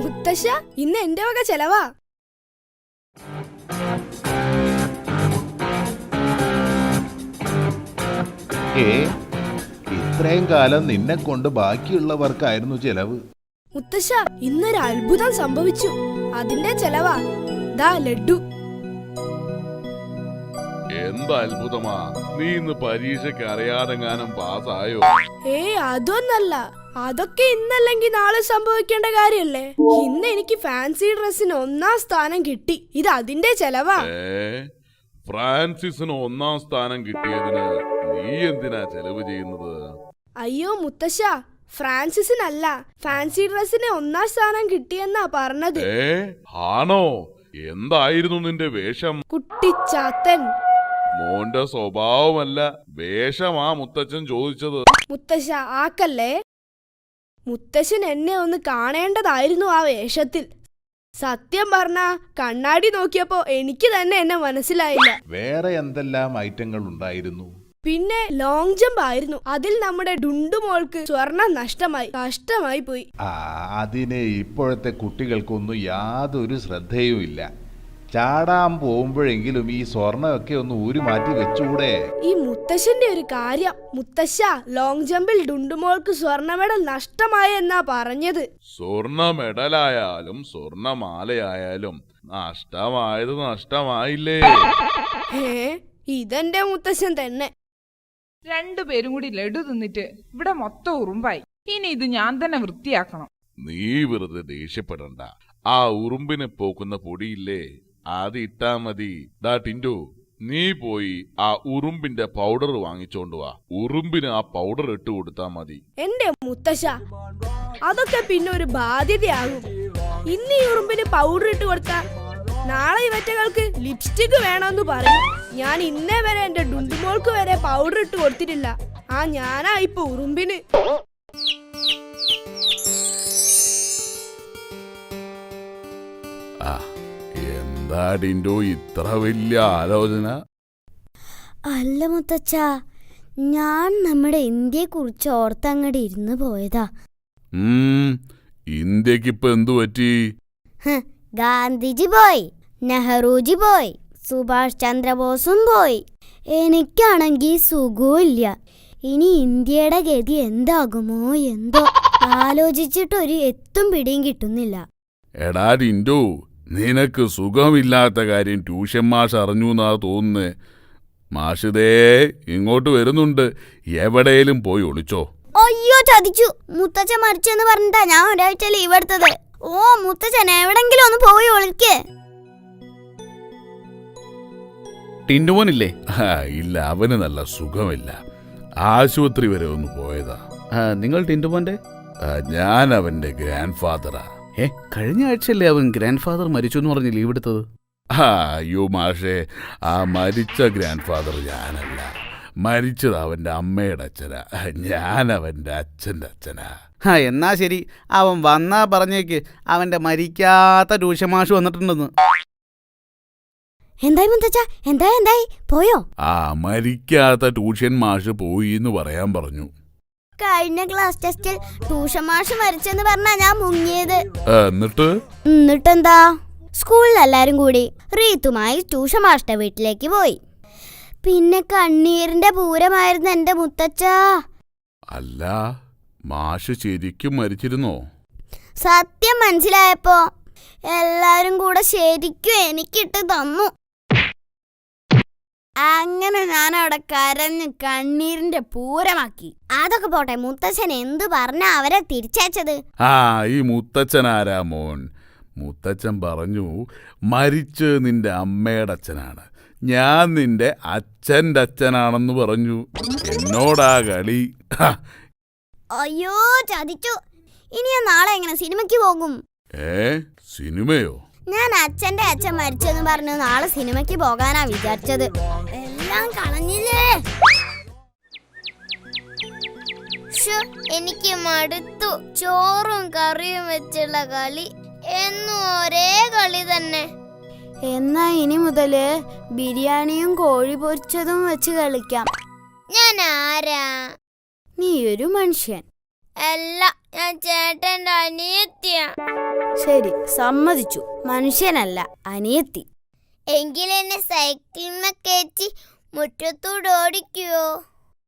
മുത്തശ്ശ, ഇന്ന് എന്റെ വക ചെലവാ. ഇത്രയും കാലം നിന്നെ കൊണ്ട് ബാക്കിയുള്ളവർക്കായിരുന്നു ചെലവ്. മുത്തശ്ശ, ഇന്നൊരു അത്ഭുതം സംഭവിച്ചു. അതിന്റെ ചെലവാ. ദാ ലഡ്ഡു. എന്താ അത്ഭുതമാ? നീ ഇന്ന് പരീക്ഷയ്ക്ക് അറിയാതെങ്ങാനും പാസ്സായോ? അതൊന്നല്ല. അതൊക്കെ ഇന്നല്ലെങ്കിൽ നാളെ സംഭവിക്കേണ്ട കാര്യല്ലേ. ഇന്ന് എനിക്ക് ഫാൻസി ഡ്രസ്സിന് 1ാം സ്ഥാനം കിട്ടി. ഇത് അതിന്റെ ചെലവാ. ഫ്രാൻസിസിന് 1ാം സ്ഥാനം കിട്ടിയതിന് നീ എന്തിനാ ചെലവ് ചെയ്യുന്നത്? അയ്യോ മുത്തശ്ശ, ഫ്രാൻസിസിനല്ല, ഫാൻസി ഡ്രസ്സിന് 1ാം സ്ഥാനം കിട്ടിയെന്നാ പറഞ്ഞത്. ആണോ? എന്തായിരുന്നു നിന്റെ വേഷം? കുട്ടിച്ചാത്തൻ. മോന്റെ സ്വഭാവമല്ല, വേഷമാ മുത്തച്ഛൻ ചോദിച്ചത്. മുത്തശ്ശ ആക്കല്ലേ. മുത്തശ്ശൻ എന്നെ ഒന്ന് കാണേണ്ടതായിരുന്നു ആ വേഷത്തിൽ. സത്യം പറഞ്ഞ കണ്ണാടി നോക്കിയപ്പോ എനിക്ക് തന്നെ എന്നെ മനസ്സിലായില്ല. വേറെ എന്തെല്ലാം ഐറ്റങ്ങൾ ഉണ്ടായിരുന്നു? പിന്നെ ലോങ് ജമ്പ് ആയിരുന്നു. അതിൽ നമ്മുടെ ഡുണ്ടുമോൾക്ക് സ്വർണം കഷ്ടമായി പോയി. അതിന് ഇപ്പോഴത്തെ കുട്ടികൾക്കൊന്നും യാതൊരു ശ്രദ്ധയും ഇല്ല. ചാടാൻ പോകുമ്പോഴെങ്കിലും ഈ സ്വർണ്ണമൊക്കെ ഒന്ന് ഊരി മാറ്റി വെച്ചുകൂടെ? ഈ മുത്തശ്ശന്റെ ഒരു കാര്യം. മുത്തശ്ശ, ലോങ് ജമ്പിൽ ഡുണ്ടുമോൾക്ക് സ്വർണ്ണ മെഡൽ നഷ്ടമായെന്നാ പറഞ്ഞത്. സ്വർണ്ണ മെഡലായാലും സ്വർണ്ണമാലയായാലും നഷ്ടമായത് നഷ്ടമായില്ലേ? ഇതെന്റെ മുത്തശ്ശൻ തന്നെ. രണ്ടുപേരും കൂടി ലഡു തിന്നിട്ട് ഇവിടെ മൊത്തം ഉറുമ്പായി. ഇനി ഇത് ഞാൻ തന്നെ വൃത്തിയാക്കണം. നീ വെറുതെ ദേഷ്യപ്പെടണ്ട. ആ ഉറുമ്പിനെ പോക്കുന്ന പൊടിയില്ലേ, അത് ഇട്ടാ മതി. ദാ ടിൻഡു, നീ പോയി ആ ഉറുമ്പിന്റെ പൗഡർ വാങ്ങിച്ചോണ്ട് വാ. ഉറുമ്പിന് ആ പൗഡർ ഇട്ട് കൊടുത്താ മതി. എന്റെ മുത്തശ്ശ, അതൊക്കെ പിന്നെ ഒരു ബാധ്യതയാകും. ഇന്ന് ഈ ഉറുമ്പിന് പൗഡർ ഇട്ട് കൊടുത്താ നാളെ ഇവറ്റകൾക്ക് ലിപ്സ്റ്റിക് വേണമെന്ന് പറയും. ഞാൻ ഇന്നേ വരെ എന്റെ ഡുണ്ടുമോൾക്ക് വരെ പൗഡർ ഇട്ട് കൊടുത്തിട്ടില്ല. ഞാനാ ഇപ്പൊ ഉറുമ്പിന്. എന്താ ടിൻഡു ഇത്ര വലിയ ആലോചന? അല്ല മുത്തച്ഛ, ഞാൻ നമ്മുടെ ഇന്ത്യയെ കുറിച്ച് ഓർത്തങ്ങടെ ഇരുന്ന് പോയതാ. ഇന്ത്യക്കിപ്പൊ എന്തു പറ്റി? ഗാന്ധിജി പോയി, നെഹ്റുജി പോയി, സുഭാഷ് ചന്ദ്രബോസും പോയി. എനിക്കാണെങ്കി സുഖമില്ല. ഇനി ഇന്ത്യയുടെ ഗതി എന്താകുമോ എന്തോ. ആലോചിച്ചിട്ടൊരു എത്തും പിടിയും കിട്ടുന്നില്ല. എടാ ടിൻഡു, നിനക്ക് സുഖമില്ലാത്ത കാര്യം ട്യൂഷൻ മാഷ് അറിഞ്ഞു എന്നാ തോന്നുന്നേ. മാഷിതേ ഇങ്ങോട്ട് വരുന്നുണ്ട്. എവിടെയും പോയി ഒളിച്ചോ. അയ്യോ, ചതിച്ചു. മുത്തച്ഛൻ മരിച്ചെന്ന് പറഞ്ഞിട്ടാ ഞാൻ ഒരാഴ്ച ലീവ് എടുത്തത്. മുത്തച്ഛൻ എവിടെങ്കിലും ഒന്ന് പോയി ഒളിക്കേ. ടിൻഡുമോനില്ലേ? ഇല്ല, അവന് നല്ല സുഖമില്ല. ആശുപത്രി വരെ ഒന്ന് പോയതാ. നിങ്ങൾ ടിൻഡുമോന്റെ? ഞാൻ അവന്റെ ഗ്രാൻഡ് ഫാദറാ. കഴിഞ്ഞ ആഴ്ചയല്ലേ അവൻ ഗ്രാൻഡ് ഫാദർ മരിച്ചു എന്ന് പറഞ്ഞ് ലീവ് എടുത്തത്? അയ്യോ മാഷേ, ആ മരിച്ച ഗ്രാൻഡ് ഫാദർ ഞാനല്ല. മരിച്ചത് അവന്റെ അമ്മയുടെ അച്ഛനാ. ഞാൻ അവന്റെ അച്ഛൻ്റെ അച്ഛനാ. എന്നാ ശരി, അവൻ വന്നാ പറഞ്ഞേക്ക് അവന്റെ മരിക്കാത്ത ട്യൂഷൻ മാഷ് വന്നിട്ടുണ്ടെന്ന്. എന്തായി മുത്തച്ഛ, എന്തായി പോയോ? മരിക്കാത്ത ട്യൂഷൻ മാഷ് പോയി എന്ന് പറയാൻ പറഞ്ഞു. കഴിഞ്ഞ ക്ലാസ് ടെസ്റ്റിൽ ട്യൂഷൻ മാഷ് മരിച്ചെന്ന് പറഞ്ഞാ ഞാൻ മുങ്ങിയത്. എന്നിട്ടെന്താ? സ്കൂളിൽ എല്ലാരും കൂടി റീത്തുമായി ട്യൂഷൻ മാഷിന്റെ വീട്ടിലേക്ക് പോയി. പിന്നെ കണ്ണീരിന്റെ പൂരമായിരുന്നു എന്റെ മുത്തച്ഛ. അല്ല, മാഷ് ശരിക്കും മരിച്ചിരുന്നോ? സത്യം മനസ്സിലായപ്പോ എല്ലാരും കൂടെ ശരിക്കും എനിക്കിട്ട് തന്നു. അങ്ങനെ ഞാൻ അവിടെ കരഞ്ഞ് കണ്ണീരിന്റെ പൂരമാക്കി. അതൊക്കെ പോട്ടെ, മുത്തച്ഛൻ എന്തു പറഞ്ഞാ അവരെ തിരിച്ചയച്ചത്? ഈ മുത്തച്ഛനാരാ മോൻ? മുത്തച്ഛൻ പറഞ്ഞു മരിച്ച് നിന്റെ അമ്മയുടെ അച്ഛനാണ്, ഞാൻ നിന്റെ അച്ഛൻ്റെ അച്ഛനാണെന്ന് പറഞ്ഞു. എന്നോടാ കളി. അയ്യോ, ചതിച്ചു. ഇനി ഞാൻ നാളെ എങ്ങനെ സിനിമയ്ക്ക് പോകും? സിനിമയോ? ഞാൻ അച്ഛന്റെ അച്ഛൻ മരിച്ചെന്ന് പറഞ്ഞു നാളെ സിനിമയ്ക്ക് പോകാനാ വിചാരിച്ചത്. എല്ലാം കളഞ്ഞില്ലേ. എനിക്ക് മടുത്തു. ചോറും കറിയും വെച്ചുള്ള കളി എന്നും ഒരേ കളി തന്നെ. എന്നാ ഇനി മുതല് ബിരിയാണിയും കോഴി പൊരിച്ചതും വെച്ച് കളിക്കാം. ഞാൻ ആരാ? നീ ഒരു മനുഷ്യൻ. അല്ല, ഞാൻ ചേട്ടന്റെ അനിയത്തിയാ. ശരി, സമ്മതിച്ചു. മനുഷ്യനല്ല, അനിയത്തി. എങ്കിലെന്നെ സൈക്കിളിനെ കയറ്റി മുറ്റത്തൂടെ ഓടിക്കുവോ?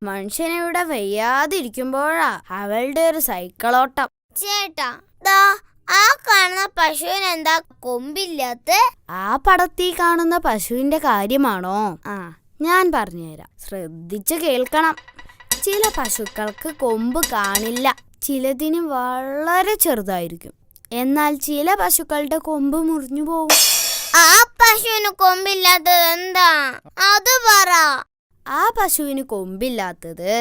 മനുഷ്യനിവിടെ വയ്യാതിരിക്കുമ്പോഴാ അവളുടെ ഒരു സൈക്കിളോട്ടം. ചേട്ടാ, ദാ ആ കാണുന്ന പശുവിനെന്താ കൊമ്പില്ലാത്ത? ആ പടത്തിൽ കാണുന്ന പശുവിന്റെ കാര്യമാണോ? ഞാൻ പറഞ്ഞുതരാം, ശ്രദ്ധിച്ചു കേൾക്കണം. ചില പശുക്കൾക്ക് കൊമ്പ് കാണില്ല, ചിലതിന് വളരെ ചെറുതായിരിക്കും. എന്നാൽ ചില പശുക്കളുടെ കൊമ്പ് മുറിഞ്ഞു പോകും. ആ പശുവിന് കൊമ്പില്ലാത്തത് എന്താ? അത് പറ. ആ പശുവിന് കൊമ്പില്ലാത്തത്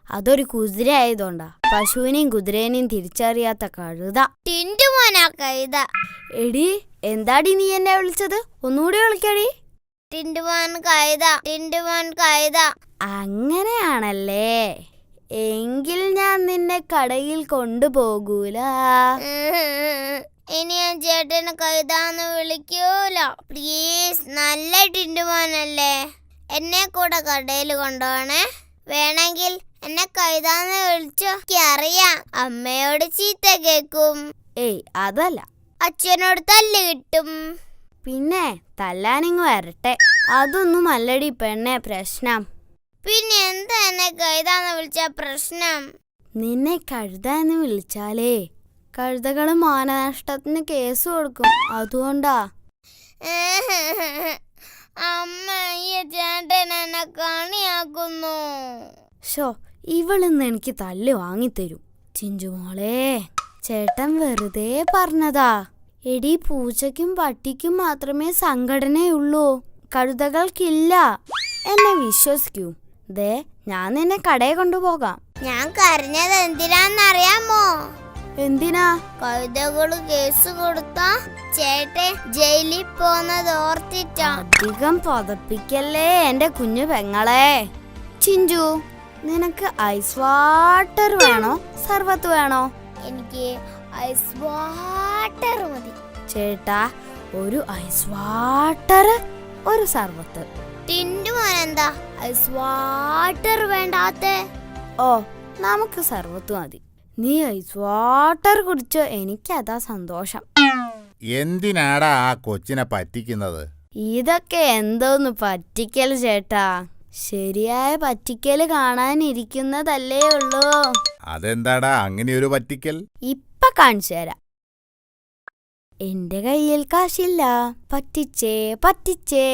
അതൊരു കുതിര ആയതുകൊണ്ടാ. പശുവിനെയും കുതിരേനെയും തിരിച്ചറിയാത്ത കഴുത. ടിന്റുമോനാ കഴുത. എടി, എന്താടി നീ എന്നെ വിളിച്ചത്? ഒന്നുകൂടി വിളിക്കടി. ടിന്റുമോൻ കഴുത, ടിന്റുമോൻ കഴുത. അങ്ങനെയാണല്ലേ? എങ്കിൽ ഞാൻ നിന്നെ കടയിൽ കൊണ്ടുപോകൂല. ഇനി ഞാൻ ചേട്ടന് കഴുതാന്ന് വിളിക്കൂല. പ്ലീസ്, നല്ല ടിന്റുമോനല്ലേ, എന്നെ കൂടെ കടയിൽ കൊണ്ടുപോണേ. വേണമെങ്കിൽ എന്നെ കഴുതാന്ന് വിളിച്ചോ. എനിക്കറിയാം, അമ്മയോട് ചീത്ത കേക്കും. ഏയ്, അതല്ല. അച്ഛനോട് തല്ല് കിട്ടും. പിന്നെ തല്ലാനിങ് വരട്ടെ. അതൊന്നും അല്ലടി പെണ്ണെ പ്രശ്നം. പിന്നെ എന്താ എന്നെ കഴുതാന്ന് വിളിച്ച പ്രശ്നം? നിന്നെ കഴുത എന്ന് വിളിച്ചാലേ കഴുതകള് മാനനഷ്ടത്തിന് കേസ് കൊടുക്കും, അതുകൊണ്ടാ. അമ്മ, ഈ ചേട്ടൻ എന്നെ കണിയാക്കുന്നു. ഷോ, ഇവളിന്ന് എനിക്ക് തല്ല് വാങ്ങിത്തരും. ചിഞ്ചുമോളെ, ചേട്ടൻ വെറുതെ പറഞ്ഞതാ. എടി, പൂച്ചയ്ക്കും പട്ടിക്കും മാത്രമേ സംഘടനയുള്ളൂ, കഴുതകൾക്കില്ല. എന്നെ വിശ്വസിക്കൂ. ദേ, ഞാൻ നിന്നെ കടയിൽ കൊണ്ടുപോകാം. ഞാൻ കരഞ്ഞത് എന്തിനാന്നറിയാമോ? എന്തിനാ? കഴുതകള് കേസ് കൊടുത്താ ചേട്ടൻ ജയിലിൽ പോന്നത് ഓർത്തിട്ടാ. അധികം പതപ്പിക്കല്ലേ എന്റെ കുഞ്ഞു പെങ്ങളെ. ചിഞ്ചു, നിനക്ക് ഐസ് വാട്ടർ വേണോ സർബത്ത് വേണോ? എനിക്ക് ഐസ് വാട്ടർ മതി. ചേട്ടാ, ഒരു ഐസ് വാട്ടർ, ഒരു സർബത്ത്. ടിന്റുമോൻ എന്താ ഐസ് വാട്ടർ വേണ്ടാത്ത? ഓ, നമുക്ക് സർബത്ത് മതി. നീ ഐസ് വാട്ടർ കുടിച്ചോ, എനിക്കതാ സന്തോഷം. എന്തിനാടാ ആ കൊച്ചിനെ പറ്റിക്കുന്നത്? ഇതൊക്കെ എന്തോന്ന് പറ്റിക്കൽ ചേട്ടാ. ശരിയായ പറ്റിക്കല് കാണാനിരിക്കുന്നതല്ലേ ഉള്ളൂ. അതെന്താടാ അങ്ങനെയൊരു പറ്റിക്കൽ? ഇപ്പൊ കാണിച്ചു തരാം. എന്റെ കയ്യിൽ കാശില്ല, പറ്റിച്ചേ പറ്റിച്ചേ.